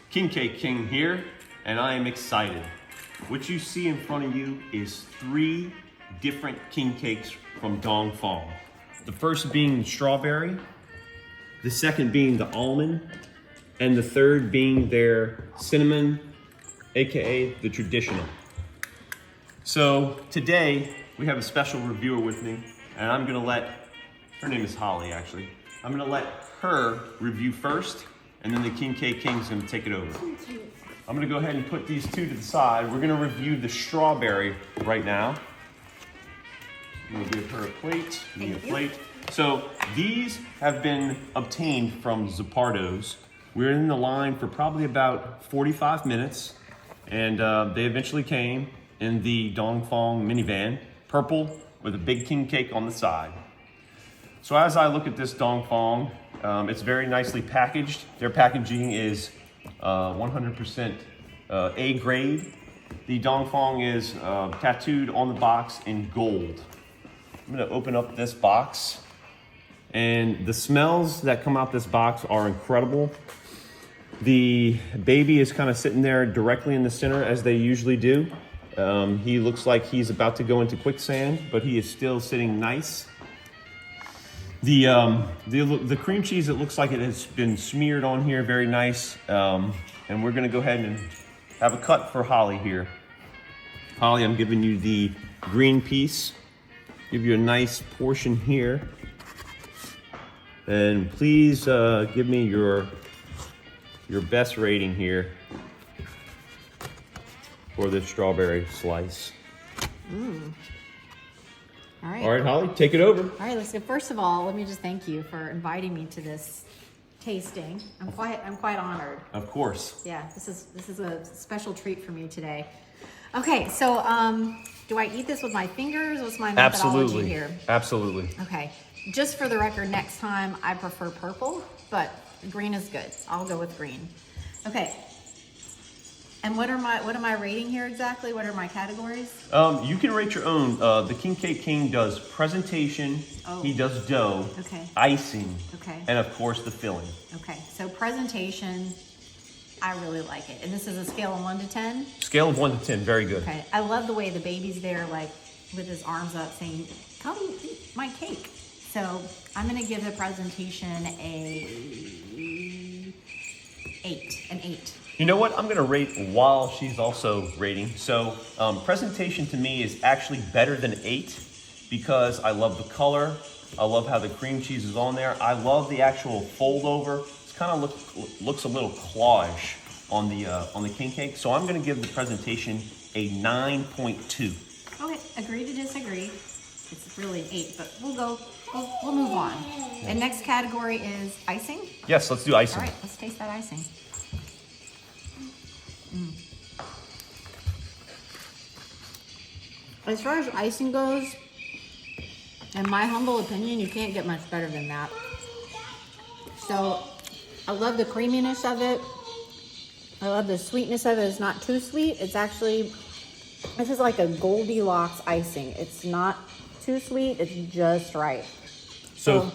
King Cake King here, and I am excited. What you see in front of you is 3 different king cakes from Dong Phuong. The first being strawberry, the second being the almond, and the third being their cinnamon, AKA the traditional. So today we have a special reviewer with me, and I'm gonna let, her name is Holly actually, I'm gonna let her review first, and then the King Cake King's gonna take it over. I'm gonna go ahead and put these 2 to the side. We're gonna review the strawberry right now. I'm gonna give her a plate, me a plate. So these have been obtained from Zappardo's. We're in the line for probably about 45 minutes, and they eventually came in the Dong Phuong minivan, purple with a big king cake on the side. So as I look at this Dong Phuong, it's very nicely packaged. Their packaging is 100% A grade. The Dong Phuong is tattooed on the box in gold. I'm gonna open up this box, and the smells that come out this box are incredible. The baby is kind of sitting there directly in the center as they usually do. He looks like he's about to go into quicksand, but he is still sitting nice. The cream cheese, it looks like it has been smeared on here, very nice. And we're gonna go ahead and have a cut for Holly here. Holly, I'm giving you the green piece. Give you a nice portion here. And please give me your best rating here for this strawberry slice. All right, Holly, take it over. All right, let's go. First of all, let me just thank you for inviting me to this tasting. I'm quite honored. Of course. Yeah, this is a special treat for me today. Okay, so do I eat this with my fingers? What's my methodology here? Absolutely. Okay, just for the record, next time I prefer purple, but green is good. I'll go with green. Okay. And what am I rating here exactly? What are my categories? You can rate your own. The King Cake King does presentation, he does dough, icing, and of course the filling. Okay, so presentation, I really like it. And this is a scale of 1 to 10? Scale of 1 to 10, very good. Okay, I love the way the baby's there, like with his arms up saying, come eat my cake. So I'm gonna give the presentation an 8. You know what? I'm gonna rate while she's also rating. So presentation to me is actually better than 8 because I love the color. I love how the cream cheese is on there. I love the actual fold over. It's kind of looks a little clawish on the king cake. So I'm gonna give the presentation a 9.2. Okay, agree to disagree. It's really 8, but we'll move on. And next category is icing. Yes, let's do icing. All right, let's taste that icing. As far as icing goes, in my humble opinion, you can't get much better than that. So I love the creaminess of it. I love the sweetness of it. It's not too sweet. It's actually, this is like a Goldilocks icing. It's not too sweet. It's just right. So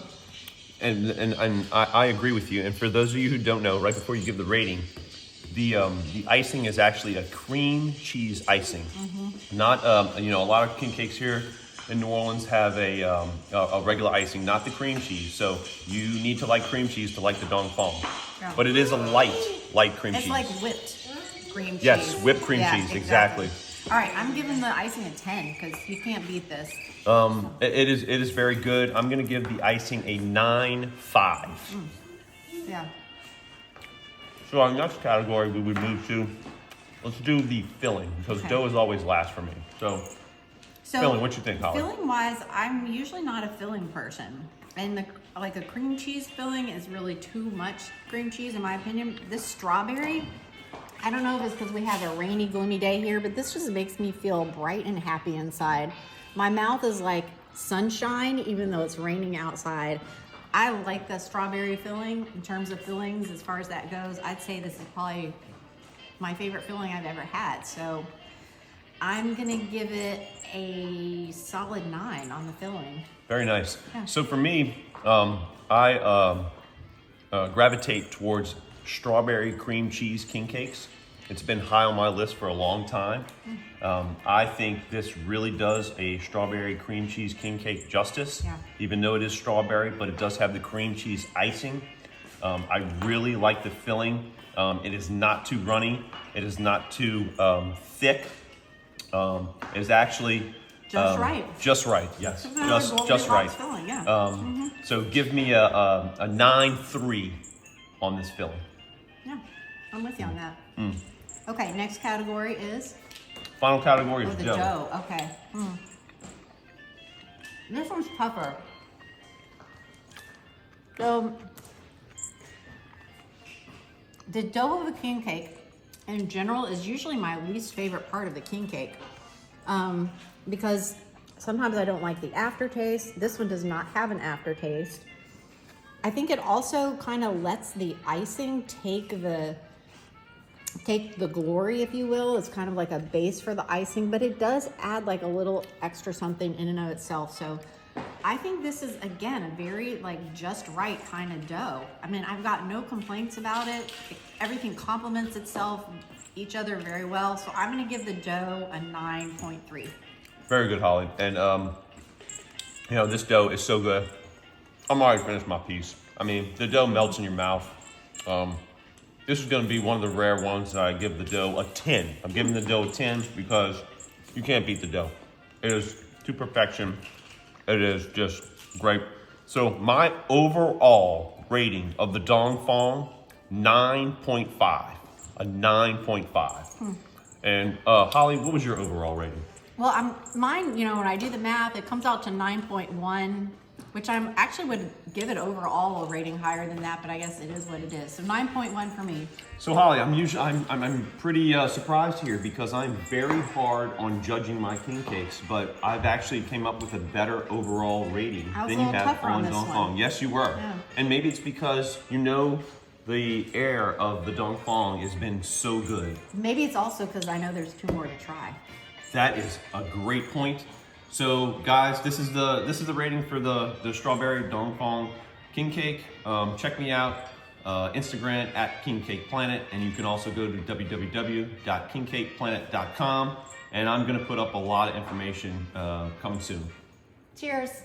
and I agree with you. And for those of you who don't know, right before you give the rating, the icing is actually a cream cheese icing. Not a lot of king cakes here in New Orleans have a regular icing, not the cream cheese. So you need to like cream cheese to like the Dong Phuong. Yeah. But it is a light cream cheese. It's like whipped cream cheese. Yes, whipped cream cheese, exactly. All right, I'm giving the icing a 10 because you can't beat this. It is very good. I'm gonna give the icing a 9.5. Yeah. So our next category we would move to, let's do the filling, because dough is always last for me. So filling, what you think, Holly? Filling wise, I'm usually not a filling person. And like a cream cheese filling is really too much cream cheese in my opinion. This strawberry, I don't know if it's because we have a rainy, gloomy day here, but this just makes me feel bright and happy inside. My mouth is like sunshine, even though it's raining outside. I like the strawberry filling. In terms of fillings, as far as that goes, I'd say this is probably my favorite filling I've ever had. So I'm gonna give it a solid 9 on the filling. Very nice. Yeah. So for me, I gravitate towards strawberry cream cheese king cakes. It's been high on my list for a long time. I think this really does a strawberry cream cheese king cake justice, even though it is strawberry, but it does have the cream cheese icing. I really like the filling. It is not too runny. It is not too thick. It is actually just right. Just right, yes. Just right. Filling, yeah. So give me a 9.3 on this filling. Yeah, I'm with you on that. Okay, next category is? Final category is the dough. dough. Okay. This one's tougher. So, the dough of a king cake in general is usually my least favorite part of the king cake, because sometimes I don't like the aftertaste. This one does not have an aftertaste. I think it also kind of lets the icing take the glory, if you will. It's kind of like a base for the icing, but it does add like a little extra something in and of itself. So I think this is, again, a very like just right kind of dough. I mean, I've got no complaints about it. Everything complements itself, each other very well. So I'm gonna give the dough a 9.3. Very good, Holly. And you know, this dough is so good. I'm already finished my piece. I mean, the dough melts in your mouth. This is gonna be one of the rare ones that I give the dough a 10. I'm giving the dough a 10 because you can't beat the dough. It is to perfection. It is just great. So my overall rating of the Dong Phuong, 9.5, a 9.5. And Holly, what was your overall rating? Well, mine, you know, when I do the math, it comes out to 9.1, which I actually would give it overall a rating higher than that, but I guess it is what it is. So 9.1 for me. So Holly, I'm pretty surprised here because I'm very hard on judging my king cakes, but I've actually came up with a better overall rating than you have on Dong Phuong. Yes, you were. Yeah. And maybe it's because you know the air of the Dong Phuong has been so good. Maybe it's also because I know there's 2 more to try. That is a great point. So guys, this is the rating for the strawberry Dong Phuong king cake. Check me out, Instagram at King Cake Planet, and you can also go to www.kingcakeplanet.com, and I'm gonna put up a lot of information coming soon. Cheers.